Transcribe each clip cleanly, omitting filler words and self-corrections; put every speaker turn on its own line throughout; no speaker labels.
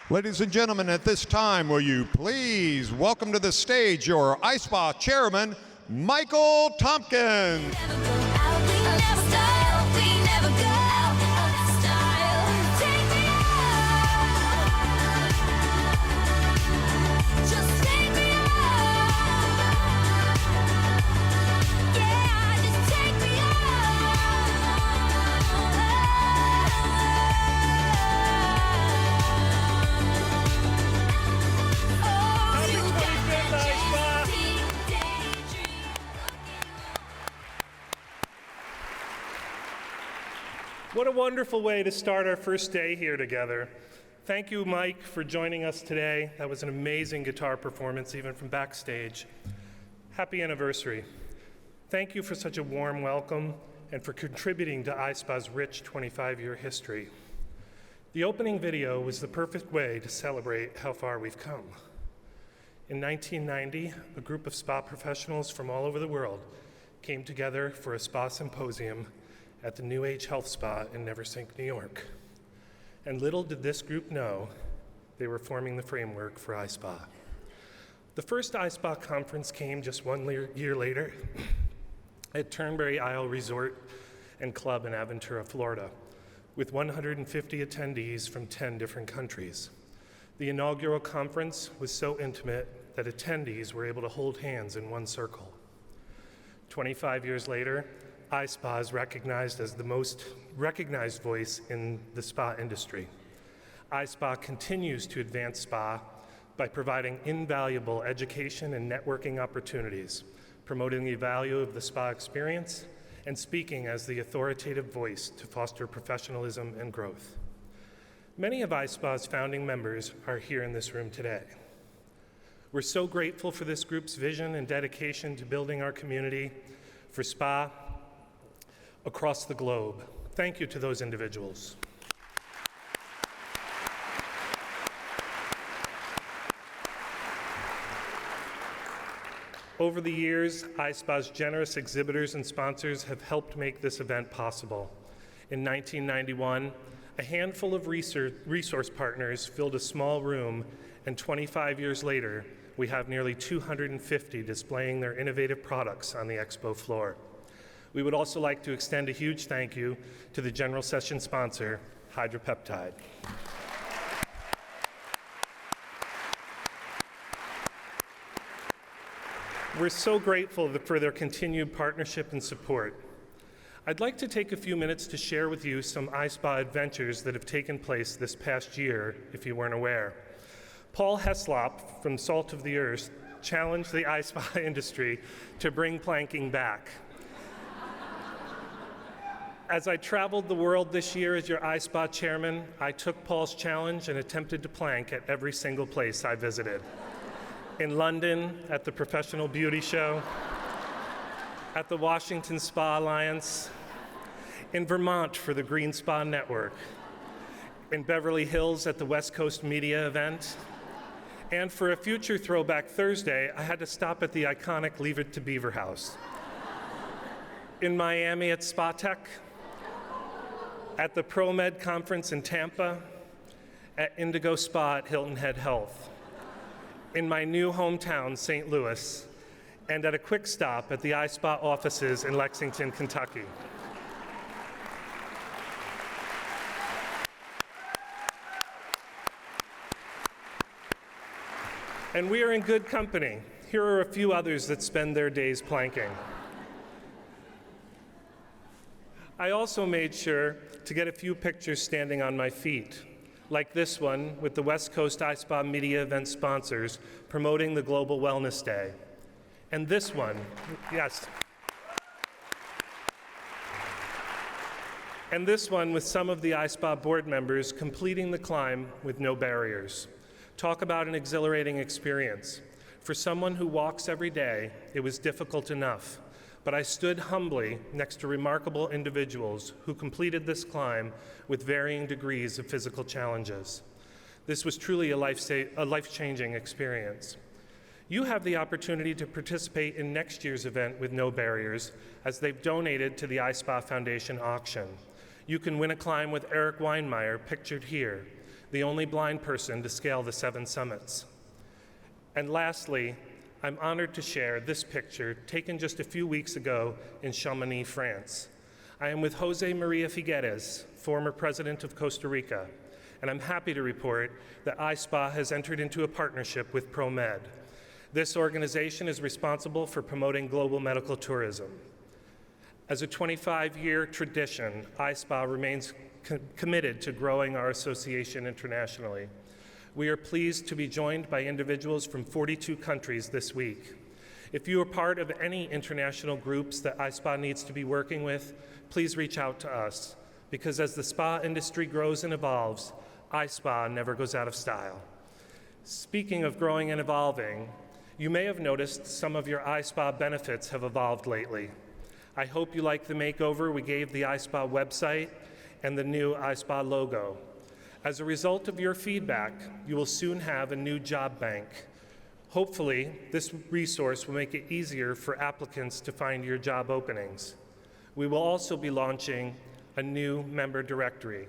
Ladies and gentlemen, at this time, will you please welcome to the stage your ISPA chairman, Michael Tompkins.
What a wonderful way to start our first day here together. Thank you, Mike, for joining us today. That was an amazing guitar performance, even from backstage. Happy anniversary. Thank you for such a warm welcome and for contributing to ISPA's rich 25-year history. The opening video was the perfect way to celebrate how far we've come. In 1990, a group of spa professionals from all over the world came together for a spa symposium at the New Age Health Spa in Neversink, New York. And little did this group know, they were forming the framework for ISPA. The first ISPA conference came just 1 year later at Turnberry Isle Resort and Club in Aventura, Florida, with 150 attendees from 10 different countries. The inaugural conference was so intimate that attendees were able to hold hands in one circle. 25 years later, ISPA is recognized as the most recognized voice in the spa industry. ISPA continues to advance spa by providing invaluable education and networking opportunities, promoting the value of the spa experience, and speaking as the authoritative voice to foster professionalism and growth. Many of ISPA's founding members are here in this room today. We're so grateful for this group's vision and dedication to building our community for spa across the globe. Thank you to those individuals. Over the years, ISPA's generous exhibitors and sponsors have helped make this event possible. In 1991, a handful of resource partners filled a small room, and 25 years later, we have nearly 250 displaying their innovative products on the Expo floor. We would also like to extend a huge thank you to the general session sponsor, Hydropeptide. We're so grateful for their continued partnership and support. I'd like to take a few minutes to share with you some ISPA adventures that have taken place this past year, if you weren't aware. Paul Heslop from Salt of the Earth challenged the ISPA industry to bring planking back. As I traveled the world this year as your ISPA chairman, I took Paul's challenge and attempted to plank at every single place I visited. In London, at the Professional Beauty Show, at the Washington Spa Alliance, in Vermont for the Green Spa Network, in Beverly Hills at the West Coast Media event, and for a future Throwback Thursday, I had to stop at the iconic Leave It to Beaver House. In Miami at Spa Tech, at the ProMed conference in Tampa, at Indigo Spa at Hilton Head Health, in my new hometown, St. Louis, and at a quick stop at the ISPA offices in Lexington, Kentucky. And we are in good company. Here are a few others that spend their days planking. I also made sure to get a few pictures standing on my feet, like this one with the West Coast ISPA media event sponsors promoting the Global Wellness Day. And this one, yes. And this one with some of the ISPA board members completing the climb with no barriers. Talk about an exhilarating experience. For someone who walks every day, it was difficult enough. But I stood humbly next to remarkable individuals who completed this climb with varying degrees of physical challenges. This was truly a life-changing experience. You have the opportunity to participate in next year's event with no barriers, as they've donated to the ISPA Foundation auction. You can win a climb with Eric Weinmeier, pictured here. the only blind person to scale the 7 summits. And lastly, I'm honored to share this picture taken just a few weeks ago in Chamonix, France. I am with Jose Maria Figueres, former president of Costa Rica, and I'm happy to report that ISPA has entered into a partnership with ProMed. This organization is responsible for promoting global medical tourism. As a 25-year tradition, ISPA remains committed to growing our association internationally. We are pleased to be joined by individuals from 42 countries this week. If you are part of any international groups that ISPA needs to be working with, please reach out to us, because as the spa industry grows and evolves, ISPA never goes out of style. Speaking of growing and evolving, you may have noticed some of your ISPA benefits have evolved lately. I hope you like the makeover we gave the ISPA website and the new ISPA logo. As a result of your feedback, you will soon have a new job bank. Hopefully, this resource will make it easier for applicants to find your job openings. We will also be launching a new member directory,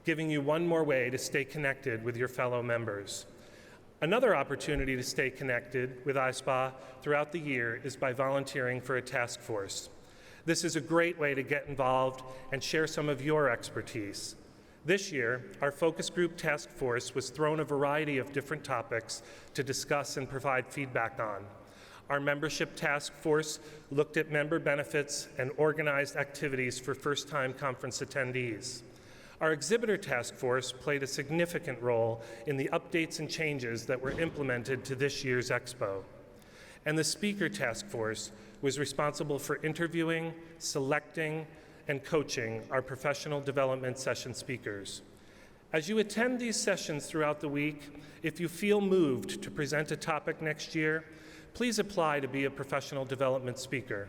giving you one more way to stay connected with your fellow members. Another opportunity to stay connected with ISPA throughout the year is by volunteering for a task force. This is a great way to get involved and share some of your expertise. This year, our focus group task force was thrown a variety of different topics to discuss and provide feedback on. Our membership task force looked at member benefits and organized activities for first-time conference attendees. Our exhibitor task force played a significant role in the updates and changes that were implemented to this year's Expo. And the speaker task force was responsible for interviewing, selecting, and coaching our professional development session speakers. As you attend these sessions throughout the week, if you feel moved to present a topic next year, please apply to be a professional development speaker.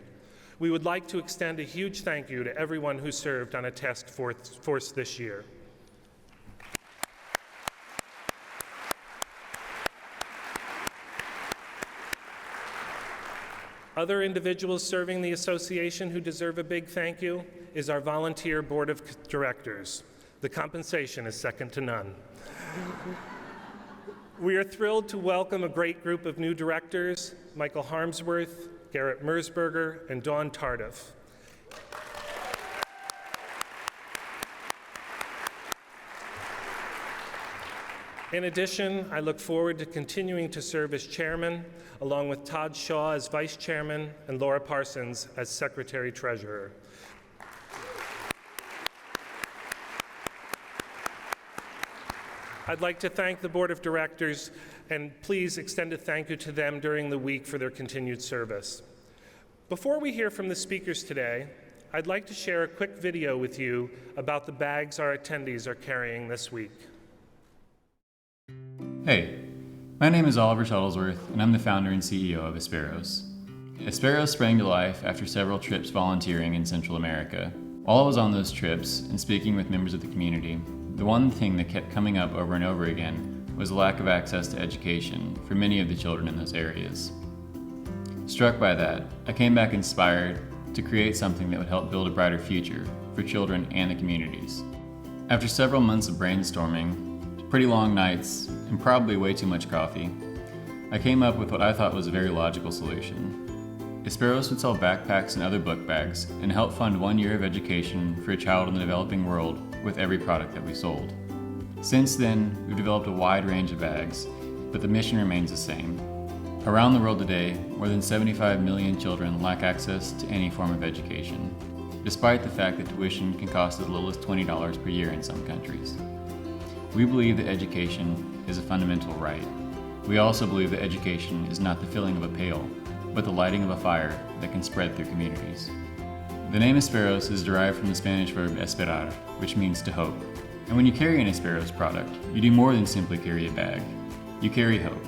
We would like to extend a huge thank you to everyone who served on a task force this year. Other individuals serving the association who deserve a big thank you is our volunteer board of directors. The compensation is second to none. We are thrilled to welcome a great group of new directors, Michael Harmsworth, Garrett Mersberger, and Dawn Tardif. In addition, I look forward to continuing to serve as chairman, along with Todd Shaw as vice chairman and Laura Parsons as secretary-treasurer. I'd like to thank the board of directors, and please extend a thank you to them during the week for their continued service. Before we hear from the speakers today, I'd like to share a quick video with you about the bags our attendees are carrying this week.
Hey, my name is Oliver Shuttlesworth, and I'm the founder and CEO of Asperos. Asperos sprang to life after several trips volunteering in Central America. While I was on those trips and speaking with members of the community, the one thing that kept coming up over and over again was the lack of access to education for many of the children in those areas. Struck by that, I came back inspired to create something that would help build a brighter future for children and the communities. After several months of brainstorming, pretty long nights, and probably way too much coffee, I came up with what I thought was a very logical solution. Asperos would sell backpacks and other book bags and help fund 1 year of education for a child in the developing world with every product that we sold. Since then, we've developed a wide range of bags, but the mission remains the same. Around the world today, more than 75 million children lack access to any form of education, despite the fact that tuition can cost as little as $20 per year in some countries. We believe that education is a fundamental right. We also believe that education is not the filling of a pail, but the lighting of a fire that can spread through communities. The name Asperos is derived from the Spanish verb esperar, which means to hope. And when you carry an Asperos product, you do more than simply carry a bag. You carry hope.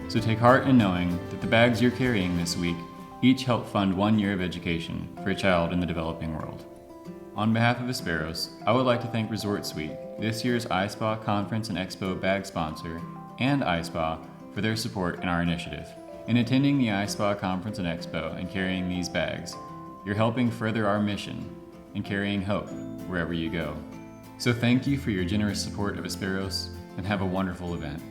So take heart in knowing that the bags you're carrying this week each help fund 1 year of education for a child in the developing world. On behalf of Asperos, I would like to thank Resort Suite, this year's ISPA Conference and Expo bag sponsor, and ISPA for their support in our initiative. In attending the ISPA Conference and Expo and carrying these bags, you're helping further our mission and carrying hope wherever you go. So thank you for your generous support of Asperos, and have a wonderful event.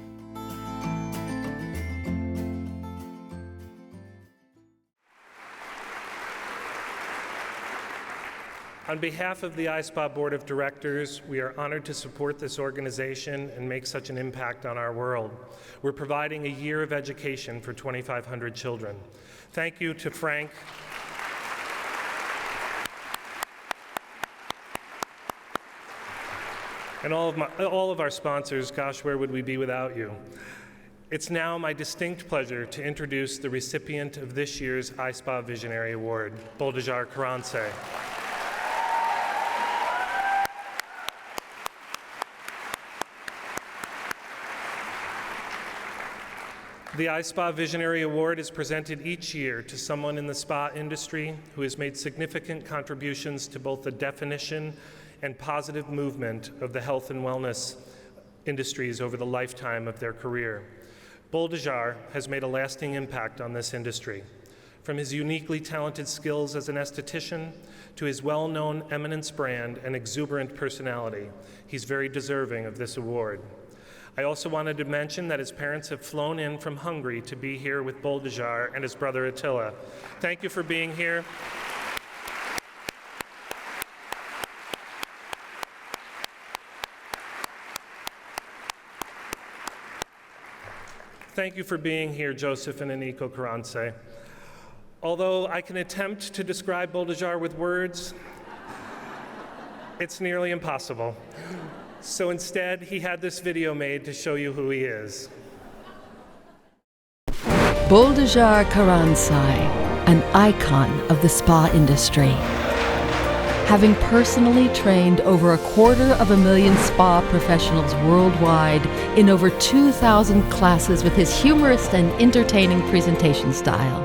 On behalf of the ISPA Board of Directors, we are honored to support this organization and make such an impact on our world. We're providing a year of education for 2,500 children. Thank you to Frank. And all of our sponsors. Gosh, where would we be without you? It's now my distinct pleasure to introduce the recipient of this year's ISPA Visionary Award, Boldajar Karanse. The ISPA Visionary Award is presented each year to someone in the spa industry who has made significant contributions to both the definition and positive movement of the health and wellness industries over the lifetime of their career. Boldajar has made a lasting impact on this industry. From his uniquely talented skills as an esthetician to his well-known Eminence brand and exuberant personality, he's very deserving of this award. I also wanted to mention that his parents have flown in from Hungary to be here with Boldajar and his brother Attila. Thank you for being here. Thank you for being here, Joseph and Aniko Karanse. Although I can attempt to describe Boldajar with words, it's nearly impossible. So instead, he had this video made to show you who he is.
Boldajar Karanse, an icon of the spa industry. Having personally trained over 250,000 spa professionals worldwide in over 2,000 classes with his humorous and entertaining presentation style.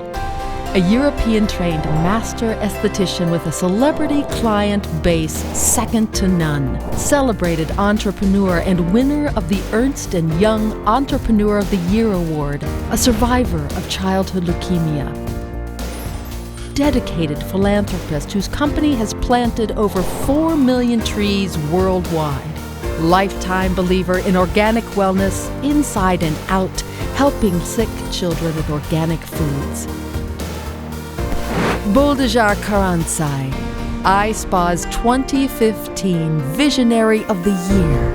A European-trained master esthetician with a celebrity client base second to none. Celebrated entrepreneur and winner of the Ernst & Young Entrepreneur of the Year Award. A survivor of childhood leukemia. Dedicated philanthropist whose company has planted over 4 million trees worldwide. Lifetime believer in organic wellness inside and out, helping sick children with organic foods. Boldajar Karanse, ISPA's 2015 Visionary of the Year.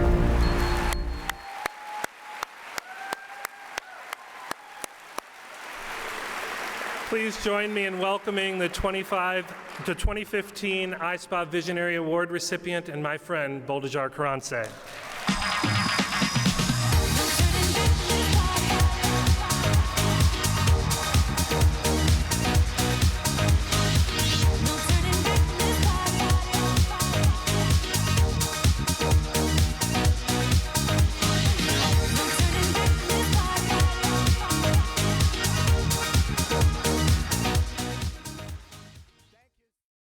Please join me in welcoming the 2015 ISPA Visionary Award recipient and my friend, Boldajar Karanse.